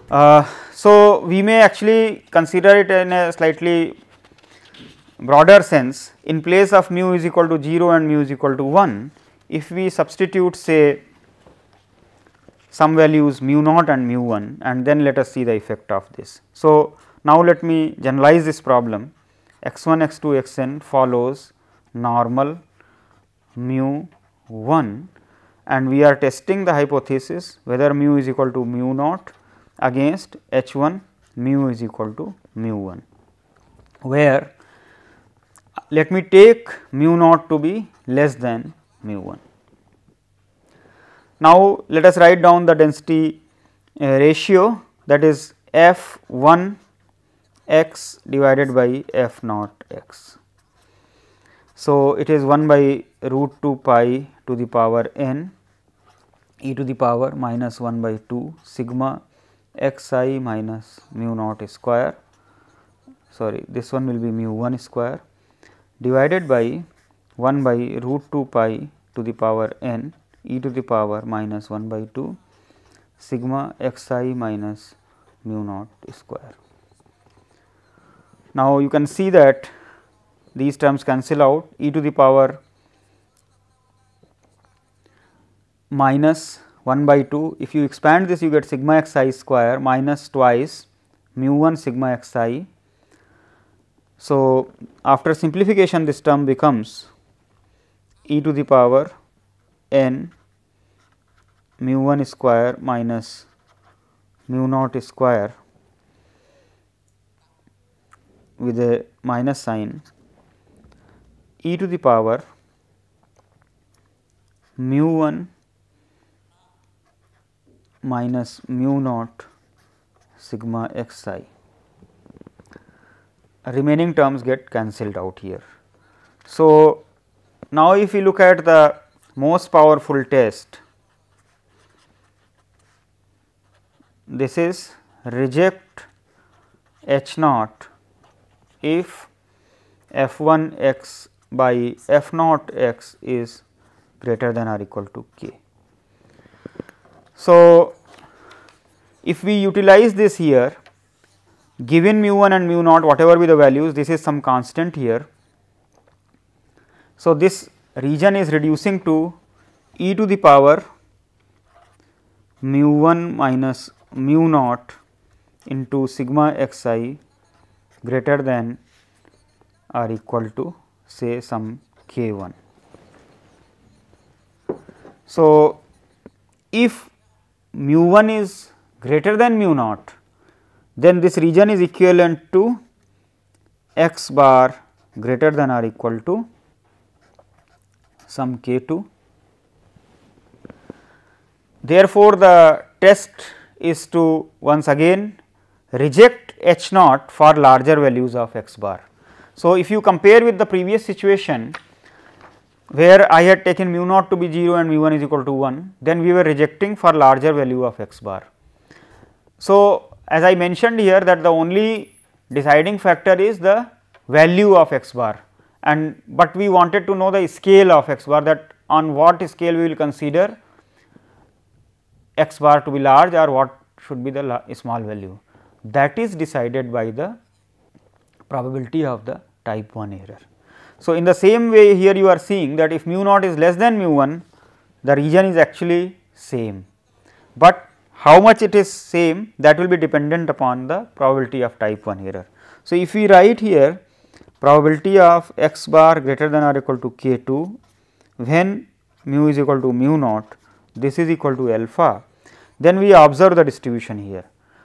So, we may actually consider it in a slightly broader sense. In place of mu is equal to 0 and mu is equal to 1, if we substitute say some values mu naught and mu 1, and then let us see the effect of this. So, now let me generalize this problem. X 1 x 2 x n follows normal mu 1, and we are testing the hypothesis whether mu is equal to mu naught against h 1 mu is equal to mu 1, where let me take mu naught to be less than mu 1. Now, let us write down the density ratio, that is f 1 x divided by f naught x. So, it is 1 by root 2 pi to the power n e to the power minus 1 by 2 sigma x I minus mu naught square, sorry, this one will be mu 1 square divided by 1 by root 2 pi to the power n e to the power minus 1 by 2 sigma x I minus mu naught square. Now, you can see that these terms cancel out, e to the power minus 1 by 2. If you expand this, you get sigma x I square minus twice mu 1 sigma x I. So, after simplification, this term becomes e to the power n mu 1 square minus mu naught square with a minus sign e to the power mu 1 minus mu naught sigma x I. Remaining terms get cancelled out here. So, now if we look at the most powerful test, this is reject h naught if f 1 x by f naught x is greater than or equal to k. So, if we utilize this here, given mu 1 and mu naught whatever be the values, this is some constant here. So, this region is reducing to e to the power mu 1 minus mu naught into sigma x I greater than or equal to say some k 1. So, if mu 1 is greater than mu naught, then this region is equivalent to x bar greater than or equal to some k 2. Therefore, the test is to once again reject h naught for larger values of x bar. So, if you compare with the previous situation where I had taken mu naught to be 0 and mu 1 is equal to 1, then we were rejecting for larger value of x bar. So, as I mentioned here that the only deciding factor is the value of x bar, and but we wanted to know the scale of x bar, that on what scale we will consider x bar to be large or what should be the small value. That is decided by the probability of the type 1 error. So, in the same way here you are seeing that if mu naught is less than mu 1, the region is actually same, but how much it is same, that will be dependent upon the probability of type 1 error. So, if we write here probability of x bar greater than or equal to k 2 when mu is equal to mu naught, this is equal to alpha, then we observe the distribution here.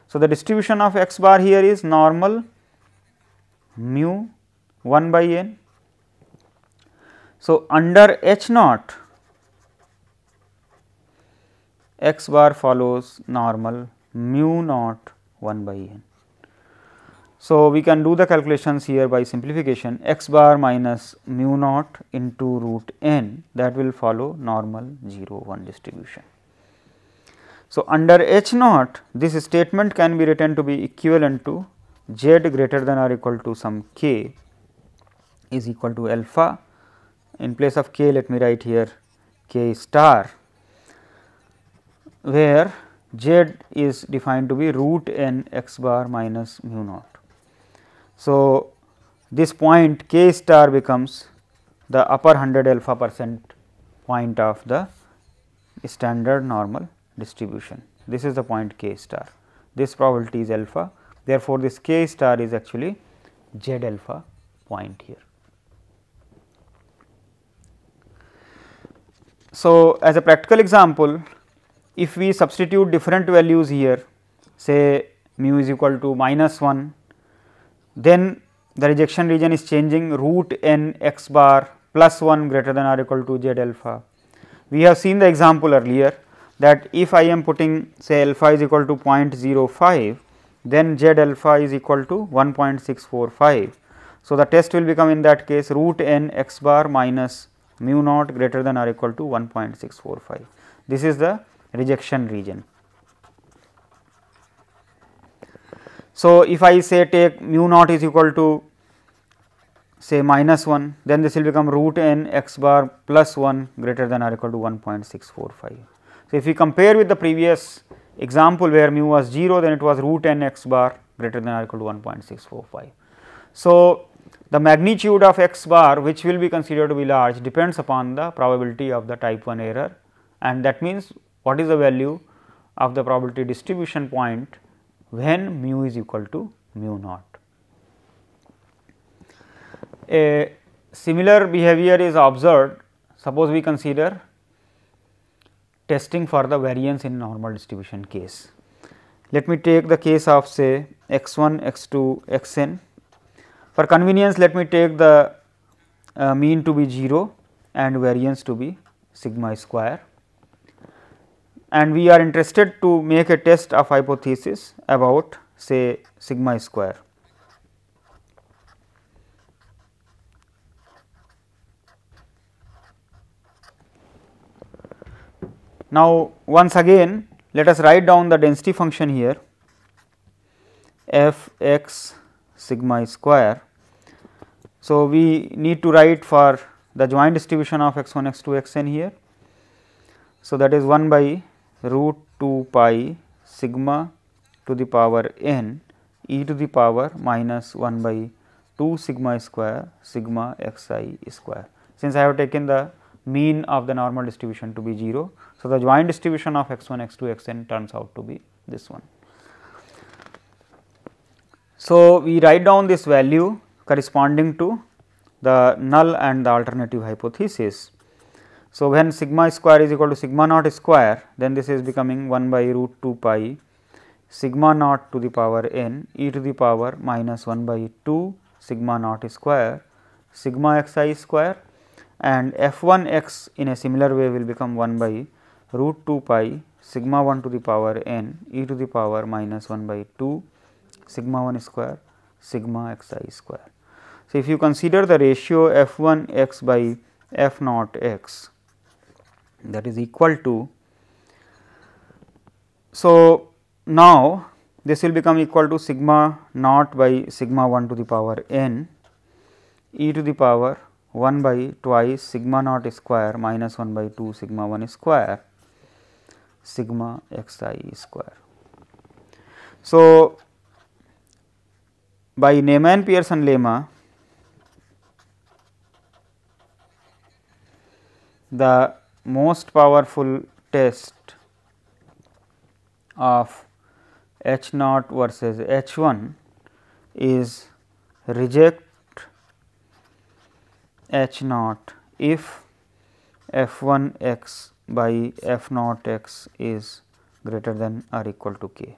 So, the distribution of x bar here is normal mu 1 by n. So, under h naught x bar follows normal mu naught 1 by n. So, we can do the calculations here by simplification, x bar minus mu naught into root n, that will follow normal 0 1 distribution. So, under h naught this statement can be written to be equivalent to z greater than or equal to some k is equal to alpha. In place of k, let me write here k star, where Z is defined to be root n x bar minus mu naught. So, this point k star becomes the upper 100 alpha percent point of the standard normal distribution. This is the point k star. This probability is alpha. Therefore, this k star is actually Z alpha point here. So, as a practical example, if we substitute different values here, say mu is equal to -1, then the rejection region is changing root n x bar plus 1 greater than or equal to Z alpha. We have seen the example earlier that if I am putting say alpha is equal to 0.05, then Z alpha is equal to 1.645. So, the test will become in that case root n x bar minus mu naught greater than or equal to 1.645. This is the rejection region. So, if I say take mu naught is equal to say -1, then this will become root n x bar plus 1 greater than or equal to 1.645. So, if we compare with the previous example where mu was 0, then it was root n x bar greater than or equal to 1.645. So, the magnitude of x bar which will be considered to be large depends upon the probability of the type 1 error, and that means what is the value of the probability distribution point when mu is equal to mu naught. A similar behavior is observed. Suppose we consider testing for the variance in normal distribution case. Let me take the case of say x 1, x 2, x n. For convenience, let me take the mean to be 0 and variance to be sigma square, and we are interested to make a test of hypothesis about say sigma square. Now, once again let us write down the density function here f x sigma square. So, we need to write for the joint distribution of x 1, x 2, x n here. So, that is 1 by root 2 pi sigma to the power n e to the power minus 1 by 2 sigma square sigma x I square. Since I have taken the mean of the normal distribution to be 0. So, the joint distribution of x 1, x 2, x n turns out to be this one. So, we write down this value corresponding to the null and the alternative hypothesis. So, when sigma square is equal to sigma naught square, then this is becoming 1 by root 2 pi sigma naught to the power n e to the power minus 1 by 2 sigma naught square sigma x I square, and f 1 x in a similar way will become 1 by root 2 pi sigma 1 to the power n e to the power minus 1 by 2 sigma 1 square sigma x I square. So, if you consider the ratio f 1 x by f naught x, that is equal to, so now this will become equal to sigma naught by sigma 1 to the power n e to the power 1 by twice sigma naught square minus 1 by 2 sigma 1 square sigma x I square. So, by Neyman-Pearson lemma, the most powerful test of H naught versus H 1 is reject H naught if f 1 x by f naught x is greater than or equal to k.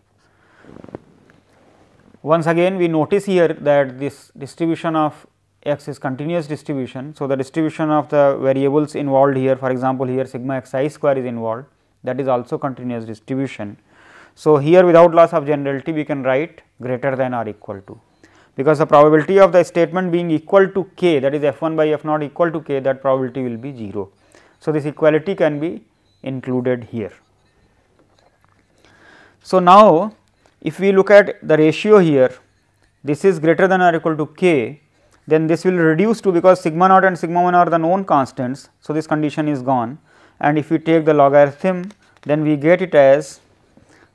Once again we notice here that this distribution of x is continuous distribution. So, the distribution of the variables involved here, for example, here sigma x I square is involved, that is also continuous distribution. So, here without loss of generality we can write greater than or equal to, because the probability of the statement being equal to k, that is f 1 by f naught equal to k, that probability will be 0. So, this equality can be included here. So, now if we look at the ratio here, this is greater than or equal to k, then this will reduce to, because sigma naught and sigma 1 are the known constants. So, this condition is gone, and if we take the logarithm, then we get it as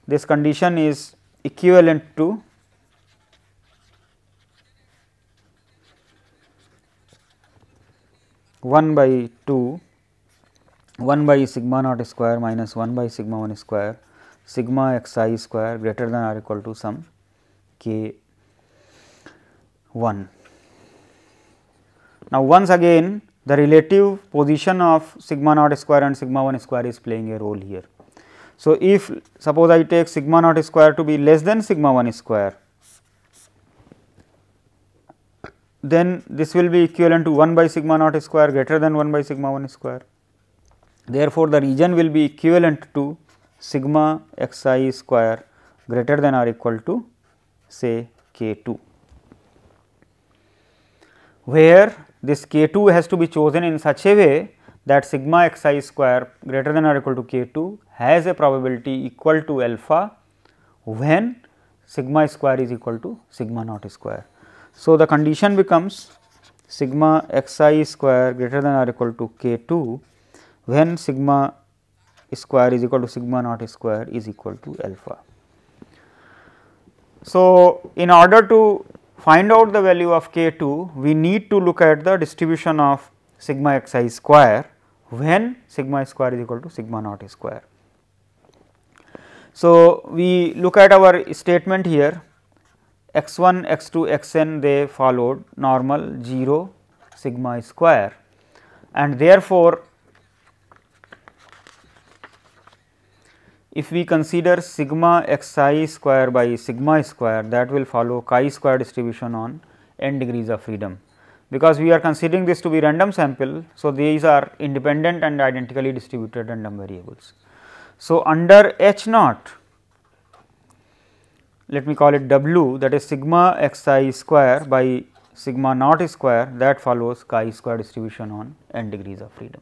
this condition is equivalent to one by 2 1 by sigma naught square minus 1 by sigma 1 square sigma x I square greater than or equal to some k 1. Now, once again the relative position of sigma naught square and sigma 1 square is playing a role here. So, if suppose I take sigma naught square to be less than sigma 1 square, then this will be equivalent to 1 by sigma naught square greater than 1 by sigma 1 square. Therefore, the region will be equivalent to sigma x I square greater than or equal to say k 2, where this k 2 has to be chosen in such a way that sigma x I square greater than or equal to k 2 has a probability equal to alpha when sigma square is equal to sigma naught square. So, the condition becomes sigma x I square greater than or equal to k 2 when sigma square is equal to sigma naught square is equal to alpha. So, in order to find out the value of k 2, we need to look at the distribution of sigma x I square when sigma square is equal to sigma naught square. So, we look at our statement here, x 1, x 2, x n they followed normal 0 sigma square, and therefore, if we consider sigma x I square by sigma square, that will follow chi square distribution on n degrees of freedom, because we are considering this to be random sample. So, these are independent and identically distributed random variables. So, under H naught, let me call it W, that is sigma x I square by sigma naught square, that follows chi square distribution on n degrees of freedom.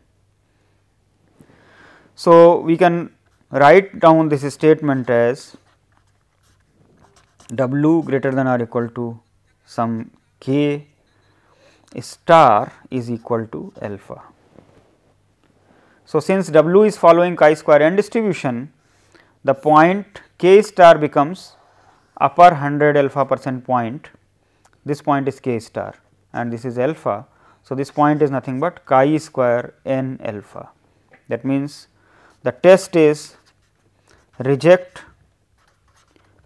So, we can write down this statement as W greater than or equal to some k star is equal to alpha. So, since W is following chi square n distribution, the point k star becomes upper 100 alpha percent point. This point is k star and this is alpha. So, this point is nothing but chi square n alpha. That means, the test is reject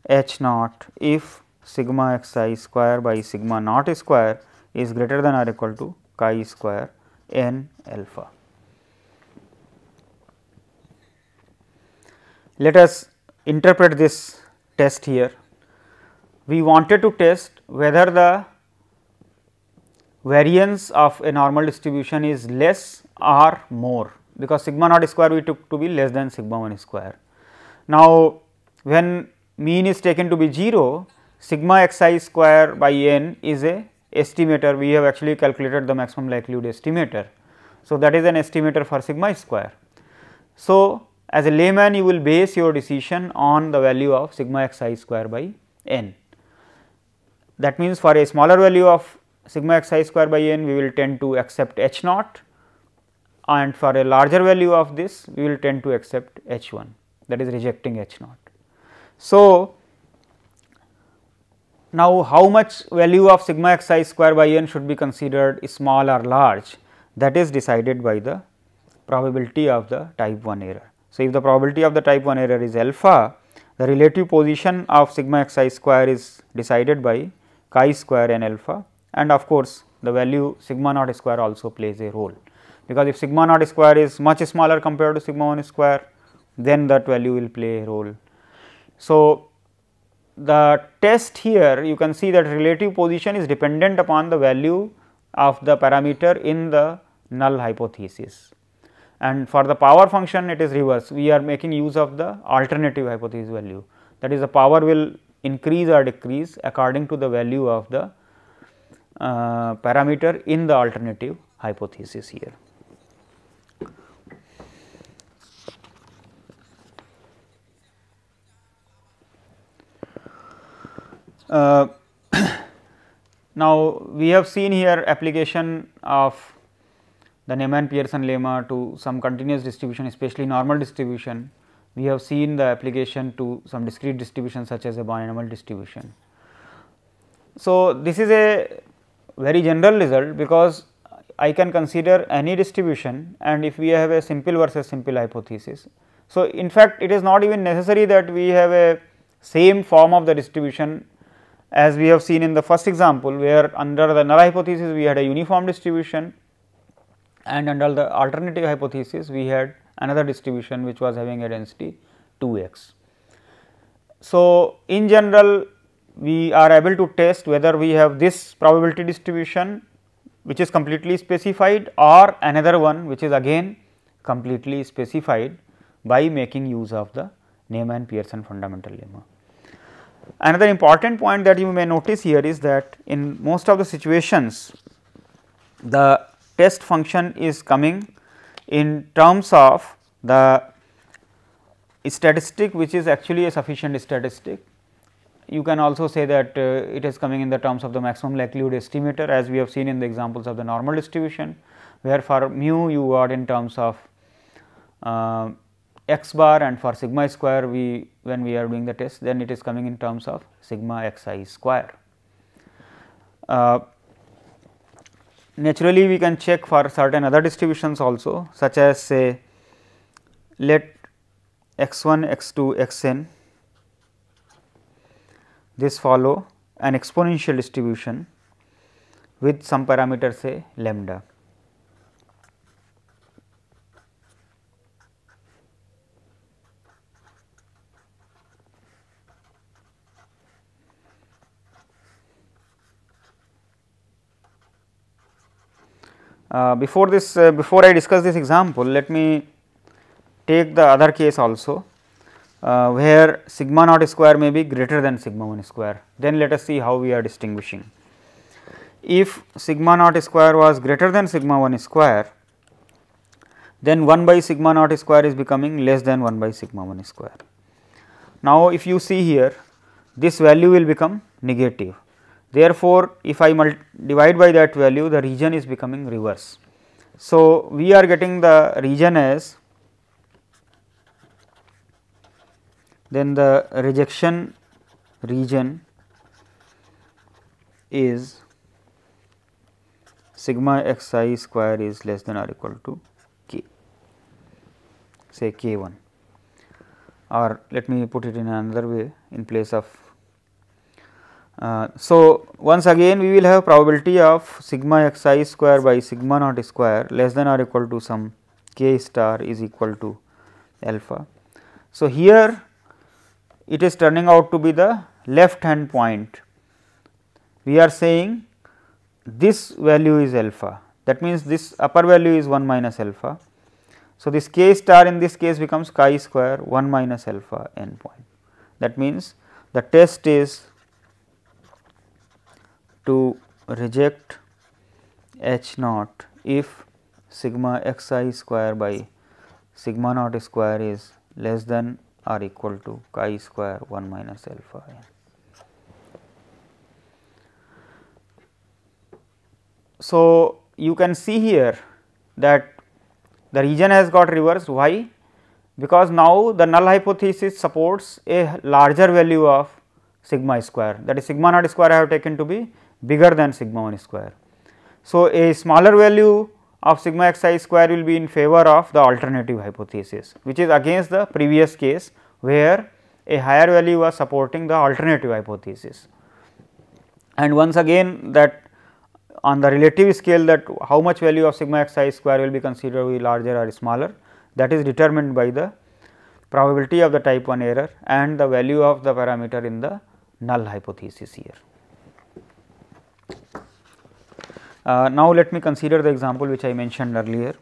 H naught if sigma x I square by sigma naught square is greater than or equal to chi square n alpha. Let us interpret this test here. We wanted to test whether the variance of a normal distribution is less or more, because sigma naught square we took to be less than sigma 1 square. Now, when mean is taken to be 0, sigma x I square by n is a estimator. We have actually calculated the maximum likelihood estimator. So, that is an estimator for sigma square. So, as a layman you will base your decision on the value of sigma x I square by n. That means, for a smaller value of sigma x I square by n we will tend to accept H naught, and for a larger value of this we will tend to accept H 1, that is rejecting H naught. So, now how much value of sigma x I square by n should be considered small or large, that is decided by the probability of the type 1 error. So, if the probability of the type 1 error is alpha, the relative position of sigma x I square is decided by chi square n alpha, and of course, the value sigma naught square also plays a role, because if sigma naught square is much smaller compared to sigma 1 square, then that value will play a role. So, the test here you can see that relative position is dependent upon the value of the parameter in the null hypothesis, and for the power function it is reverse. We are making use of the alternative hypothesis value, that is the power will increase or decrease according to the value of the parameter in the alternative hypothesis here. Now, we have seen here application of the Neyman Pearson lemma to some continuous distribution, especially normal distribution. we have seen the application to some discrete distribution such as a binomial distribution. So, this is a very general result, because I can consider any distribution, and if we have a simple versus simple hypothesis. So, in fact, it is not even necessary that we have a same form of the distribution as we have seen in the first example, where under the null hypothesis we had a uniform distribution, and under the alternative hypothesis we had another distribution which was having a density 2x. So, in general we are able to test whether we have this probability distribution which is completely specified, or another one which is again completely specified by making use of the Neyman-Pearson fundamental lemma. Another important point that you may notice here is that in most of the situations the test function is coming in terms of the statistic which is actually a sufficient statistic. You can also say that it is coming in the terms of the maximum likelihood estimator, as we have seen in the examples of the normal distribution, where for mu you got in terms of x bar, and for sigma square when we are doing the test, then it is coming in terms of sigma x I square. Naturally, we can check for certain other distributions also, such as say let x 1, x 2, x n this follow an exponential distribution with some parameter say lambda. Before I discuss this example, let me take the other case also, where sigma naught square may be greater than sigma 1 square. Then let us see how we are distinguishing. If sigma naught square was greater than sigma 1 square, then 1 by sigma naught square is becoming less than 1 by sigma 1 square. Now, if you see here, this value will become negative. Therefore, if I divide by that value, the region is becoming reverse. So, we are getting the region as, then the rejection region is sigma x I square is less than or equal to k, say k 1, or let me put it in another way in place of. So, once again we will have probability of sigma x I square by sigma naught square less than or equal to some k star is equal to alpha. So, here it is turning out to be the left hand point. We are saying this value is alpha, that means this upper value is 1 minus alpha. So, this k star in this case becomes chi square 1 minus alpha n point. That means, the test is to reject h naught if sigma x I square by sigma naught square is less than or equal to chi square 1 minus alpha n. So, you can see here that the region has got reversed. Why? Because now the null hypothesis supports a larger value of sigma square, that is sigma naught square I have taken to be bigger than sigma 1 square. So, a smaller value of sigma x I square will be in favor of the alternative hypothesis, which is against the previous case where a higher value was supporting the alternative hypothesis. And once again, that on the relative scale, that how much value of sigma x I square will be considered to be larger or smaller, that is determined by the probability of the type 1 error and the value of the parameter in the null hypothesis here. Now, let me consider the example which I mentioned earlier,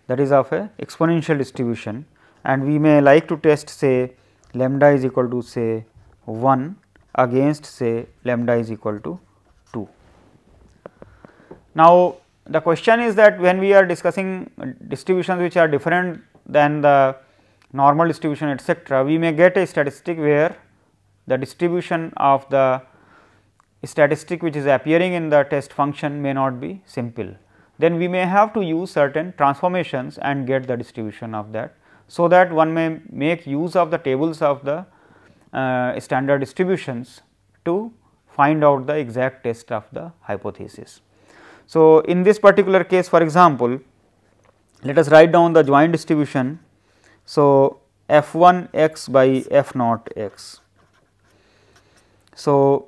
that is of a exponential distribution, and we may like to test say lambda is equal to say 1 against say lambda is equal to 2. Now, the question is that when we are discussing distributions which are different than the normal distribution etcetera, we may get a statistic where the distribution of the statistic which is appearing in the test function may not be simple. Then we may have to use certain transformations and get the distribution of that. so that one may make use of the tables of the standard distributions to find out the exact test of the hypothesis. So, in this particular case, for example, let us write down the joint distribution. So, f 1 x by f naught x. So,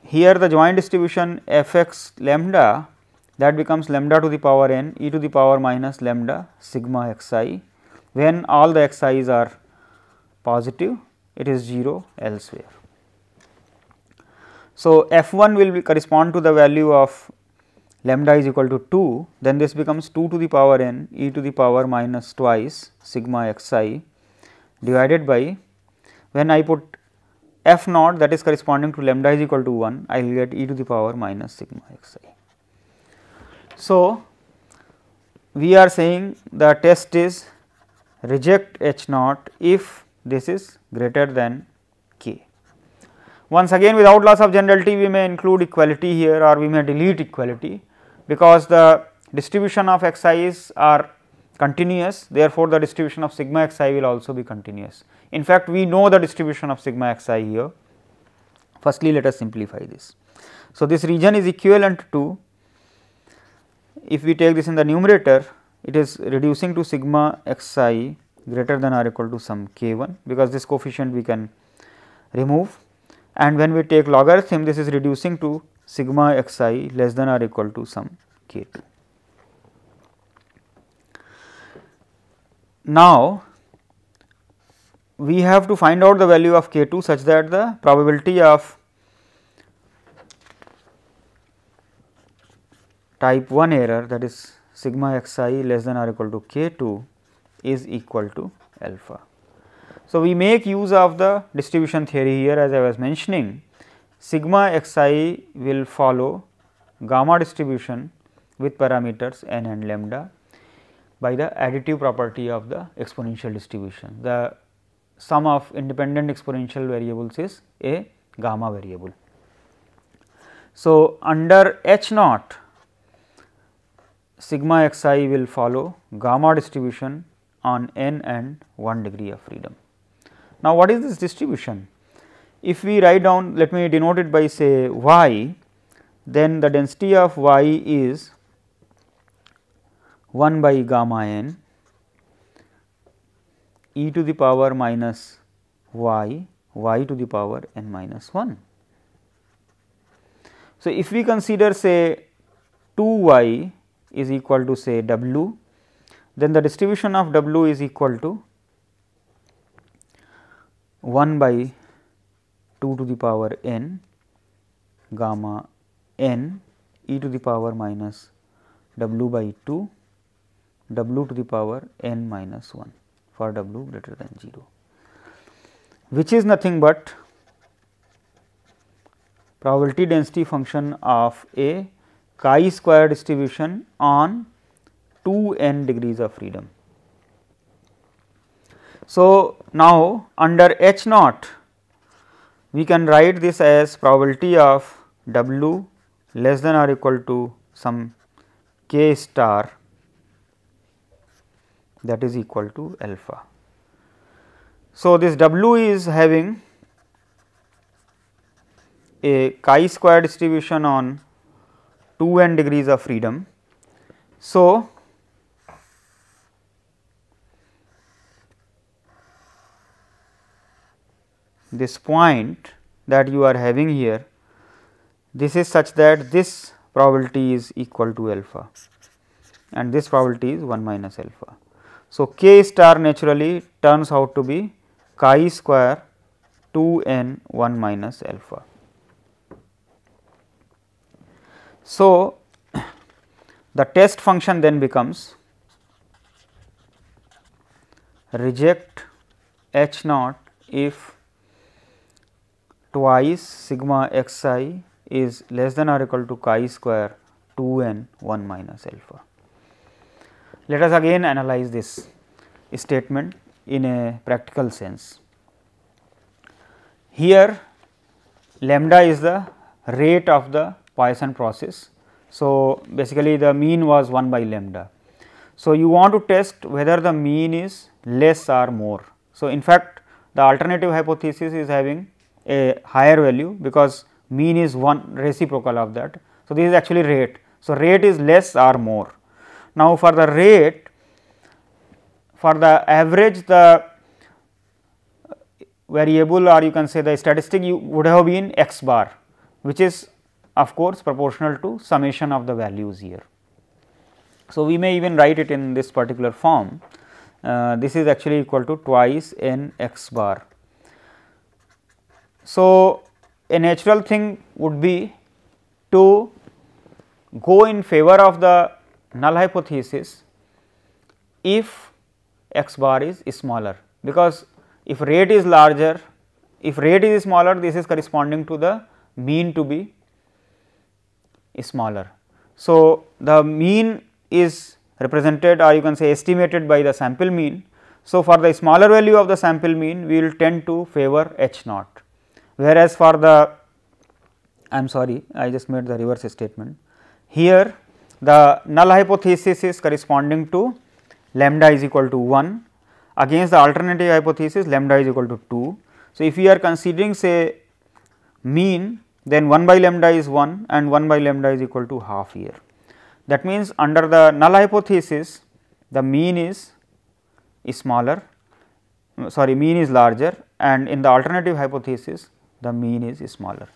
here the joint distribution f x lambda, that becomes lambda to the power n e to the power minus lambda sigma x I, when all the x i's are positive, it is 0 elsewhere. So, f 1 will be correspond to the value of lambda is equal to 2, then this becomes 2 to the power n e to the power minus twice sigma x I divided by, when I put f naught, that is corresponding to lambda is equal to 1, I will get e to the power minus sigma x I. So, we are saying the test is reject H naught if this is greater than k. Once again, without loss of generality, we may include equality here or we may delete equality, because the distribution of x i's are continuous, therefore, the distribution of sigma x I will also be continuous. In fact, we know the distribution of sigma x I here. Firstly, let us simplify this. So, this region is equivalent to, if we take this in the numerator, it is reducing to sigma x I greater than or equal to some k 1, because this coefficient we can remove, and when we take logarithm, this is reducing to sigma x I less than or equal to some k 2. Now, we have to find out the value of k 2 such that the probability of type 1 error, that is sigma x I less than or equal to k 2 is equal to alpha. So, we make use of the distribution theory here, as I was mentioning. Sigma x I will follow gamma distribution with parameters n and lambda by the additive property of the exponential distribution. The sum of independent exponential variables is a gamma variable. So, under H naught, sigma x I will follow gamma distribution on n and 1 degree of freedom. Now, what is this distribution? If we write down, let me denote it by say y, then the density of y is 1 by gamma n e to the power minus y, y to the power n minus 1. So, if we consider say 2 y is equal to say w, then the distribution of w is equal to 1 by 2 to the power n gamma n e to the power minus w by 2 w to the power n minus 1 for w greater than 0, which is nothing but probability density function of a chi-square distribution on 2 n degrees of freedom. So, now under H naught, we can write this as probability of w less than or equal to some k star, that is equal to alpha. So, this w is having a chi-square distribution on 2 n degrees of freedom. So, this point that you are having here, this is such that this probability is equal to alpha and this probability is 1 minus alpha. So, k star naturally turns out to be chi square 2 n 1 minus alpha. So, the test function then becomes reject H naught if twice sigma x I is less than or equal to chi square 2 n 1 minus alpha. Let us again analyze this statement in a practical sense. Here lambda is the rate of the Poisson process. So, basically the mean was 1 by lambda. So, you want to test whether the mean is less or more. So, in fact, the alternative hypothesis is having a higher value, because mean is one reciprocal of that. So, this is actually rate. So, rate is less or more. Now, for the rate, for the average, the variable, or you can say the statistic would have been x bar, which is of course proportional to summation of the values here. So, we may even write it in this particular form. This is actually equal to twice n x bar. So, a natural thing would be to go in favor of the null hypothesis if x bar is smaller, because if rate is larger, if rate is smaller, this is corresponding to the mean to be smaller. So, the mean is represented, or you can say estimated by the sample mean. So, for the smaller value of the sample mean, we will tend to favor h naught, whereas for the, I am sorry, I just made the reverse statement. Here the null hypothesis is corresponding to lambda is equal to 1, against the alternative hypothesis lambda is equal to 2. So, if we are considering say mean, then 1 by lambda is 1 and 1 by lambda is equal to half here. That means, under the null hypothesis the mean is smaller, sorry, mean is larger, and in the alternative hypothesis the mean is smaller.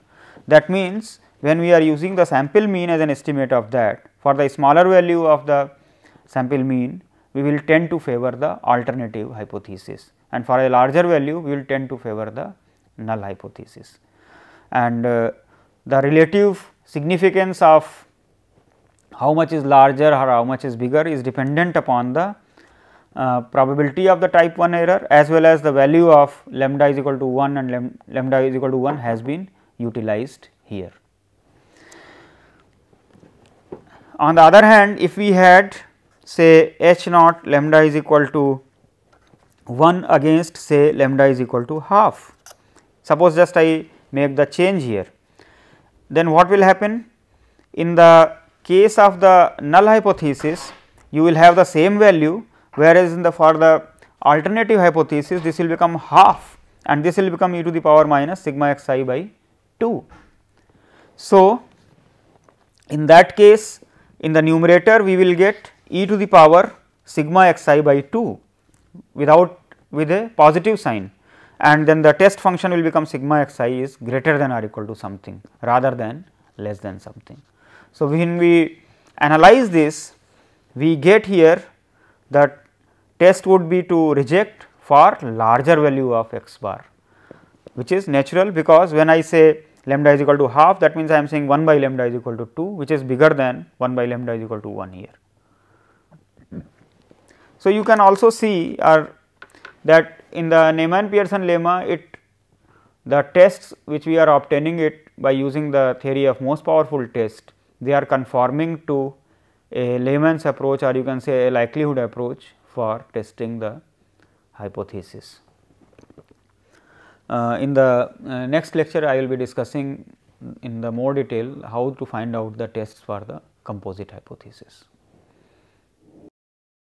That means, when we are using the sample mean as an estimate of that, for the smaller value of the sample mean, we will tend to favor the alternative hypothesis, and for a larger value we will tend to favor the null hypothesis. And the relative significance of how much is larger or how much is bigger is dependent upon the probability of the type 1 error, as well as the value of lambda is equal to 1 and lambda is equal to 1 has been utilized here. On the other hand, if we had say h naught lambda is equal to 1 against say lambda is equal to half, suppose just I make the change here, then what will happen? In the case of the null hypothesis, you will have the same value, whereas in the for the alternative hypothesis this will become half, and this will become e to the power minus sigma x I by 2. So, in that case, in the numerator we will get e to the power sigma x I by 2 with a positive sign, and then the test function will become sigma x I is greater than or equal to something rather than less than something. So, when we analyze this, we get here that test would be to reject for larger value of x bar, which is natural, because when I say lambda is equal to half, that means I am saying 1 by lambda is equal to 2, which is bigger than 1 by lambda is equal to 1 here. So, you can also see that in the Neyman-Pearson lemma, the tests which we are obtaining it by using the theory of most powerful test, they are conforming to a layman's approach, or you can say a likelihood approach for testing the hypothesis. In the next lecture, I will be discussing in the more detail how to find out the tests for the composite hypothesis.